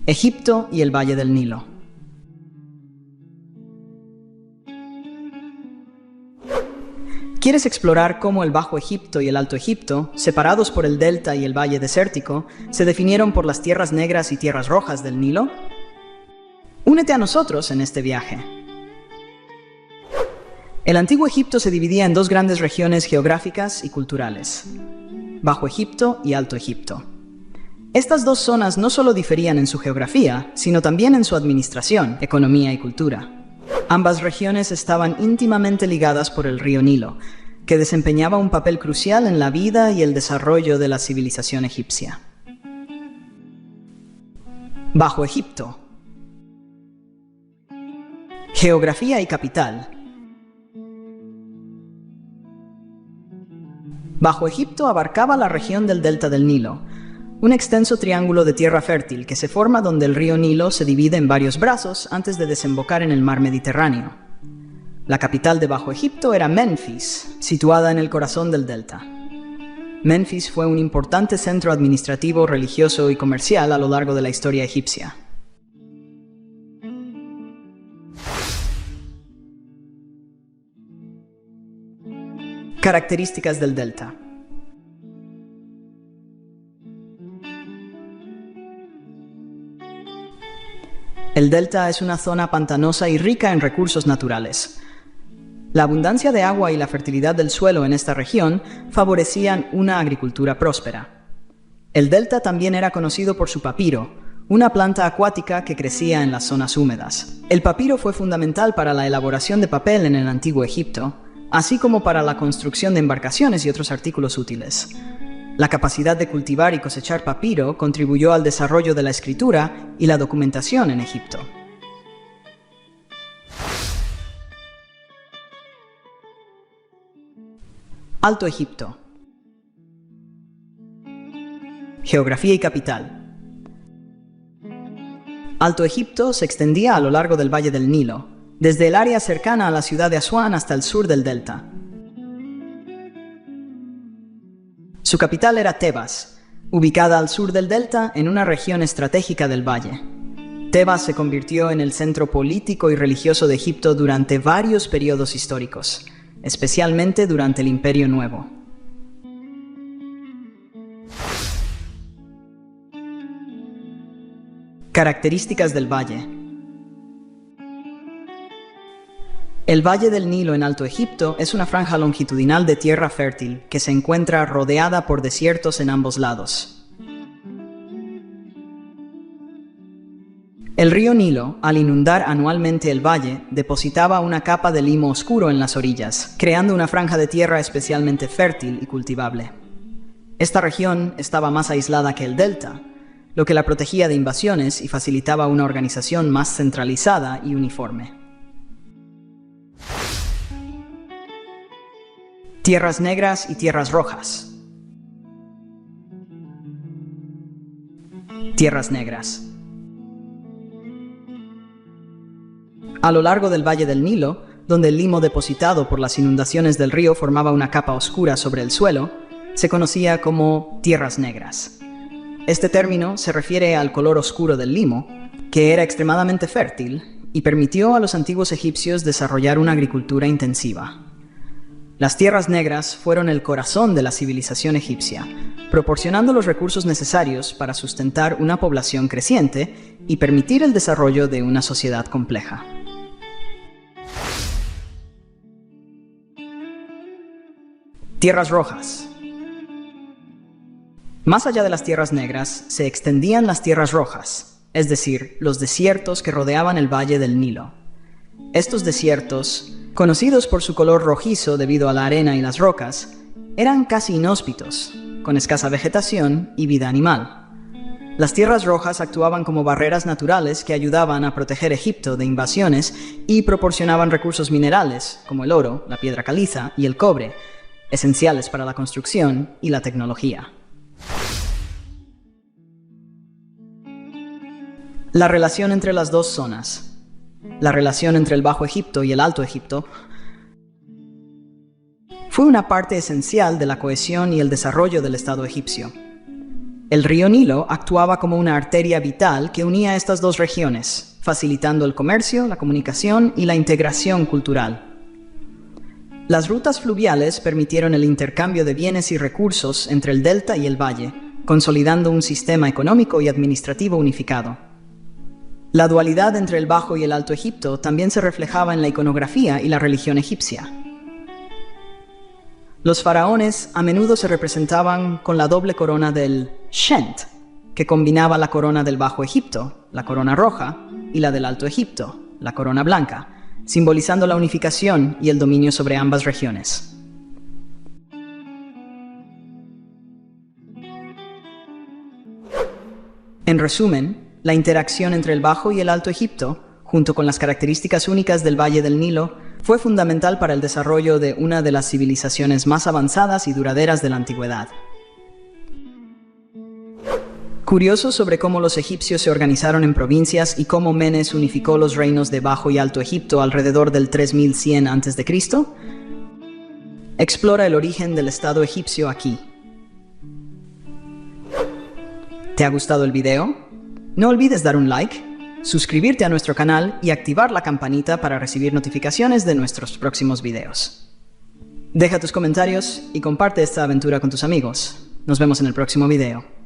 Egipto y el Valle del Nilo. ¿Quieres explorar cómo el Bajo Egipto y el Alto Egipto, separados por el delta y el valle desértico, se definieron por las tierras negras y tierras rojas del Nilo? Únete a nosotros en este viaje. El Antiguo Egipto se dividía en dos grandes regiones geográficas y culturales: Bajo Egipto y Alto Egipto. Estas dos zonas no solo diferían en su geografía, sino también en su administración, economía y cultura. Ambas regiones estaban íntimamente ligadas por el río Nilo, que desempeñaba un papel crucial en la vida y el desarrollo de la civilización egipcia. Bajo Egipto. Geografía y capital. Bajo Egipto abarcaba la región del delta del Nilo, un extenso triángulo de tierra fértil que se forma donde el río Nilo se divide en varios brazos antes de desembocar en el mar Mediterráneo. La capital de Bajo Egipto era Menfis, situada en el corazón del delta. Menfis fue un importante centro administrativo, religioso y comercial a lo largo de la historia egipcia. Características del delta. El delta es una zona pantanosa y rica en recursos naturales. La abundancia de agua y la fertilidad del suelo en esta región favorecían una agricultura próspera. El delta también era conocido por su papiro, una planta acuática que crecía en las zonas húmedas. El papiro fue fundamental para la elaboración de papel en el Antiguo Egipto, así como para la construcción de embarcaciones y otros artículos útiles. La capacidad de cultivar y cosechar papiro contribuyó al desarrollo de la escritura y la documentación en Egipto. Alto Egipto. Geografía y capital. Alto Egipto se extendía a lo largo del Valle del Nilo, desde el área cercana a la ciudad de Asuán hasta el sur del delta. Su capital era Tebas, ubicada al sur del delta en una región estratégica del valle. Tebas se convirtió en el centro político y religioso de Egipto durante varios periodos históricos, especialmente durante el Imperio Nuevo. Características del valle. El Valle del Nilo en Alto Egipto es una franja longitudinal de tierra fértil que se encuentra rodeada por desiertos en ambos lados. El río Nilo, al inundar anualmente el valle, depositaba una capa de limo oscuro en las orillas, creando una franja de tierra especialmente fértil y cultivable. Esta región estaba más aislada que el delta, lo que la protegía de invasiones y facilitaba una organización más centralizada y uniforme. Tierras negras y tierras rojas. Tierras negras. A lo largo del Valle del Nilo, donde el limo depositado por las inundaciones del río formaba una capa oscura sobre el suelo, se conocía como tierras negras. Este término se refiere al color oscuro del limo, que era extremadamente fértil y permitió a los antiguos egipcios desarrollar una agricultura intensiva. Las tierras negras fueron el corazón de la civilización egipcia, proporcionando los recursos necesarios para sustentar una población creciente y permitir el desarrollo de una sociedad compleja. Tierras rojas. Más allá de las tierras negras, se extendían las tierras rojas, es decir, los desiertos que rodeaban el Valle del Nilo. Estos desiertos, conocidos por su color rojizo debido a la arena y las rocas, eran casi inhóspitos, con escasa vegetación y vida animal. Las tierras rojas actuaban como barreras naturales que ayudaban a proteger Egipto de invasiones y proporcionaban recursos minerales, como el oro, la piedra caliza y el cobre, esenciales para la construcción y la tecnología. La relación entre las dos zonas. La relación entre el Bajo Egipto y el Alto Egipto fue una parte esencial de la cohesión y el desarrollo del Estado egipcio. El río Nilo actuaba como una arteria vital que unía estas dos regiones, facilitando el comercio, la comunicación y la integración cultural. Las rutas fluviales permitieron el intercambio de bienes y recursos entre el delta y el valle, consolidando un sistema económico y administrativo unificado. La dualidad entre el Bajo y el Alto Egipto también se reflejaba en la iconografía y la religión egipcia. Los faraones a menudo se representaban con la doble corona del Shent, que combinaba la corona del Bajo Egipto, la corona roja, y la del Alto Egipto, la corona blanca, simbolizando la unificación y el dominio sobre ambas regiones. En resumen, la interacción entre el Bajo y el Alto Egipto, junto con las características únicas del Valle del Nilo, fue fundamental para el desarrollo de una de las civilizaciones más avanzadas y duraderas de la antigüedad. Curioso sobre cómo los egipcios se organizaron en provincias y cómo Menes unificó los reinos de Bajo y Alto Egipto alrededor del 3100 a.C., explora el origen del Estado egipcio aquí. ¿Te ha gustado el video? No olvides dar un like, suscribirte a nuestro canal y activar la campanita para recibir notificaciones de nuestros próximos videos. Deja tus comentarios y comparte esta aventura con tus amigos. Nos vemos en el próximo video.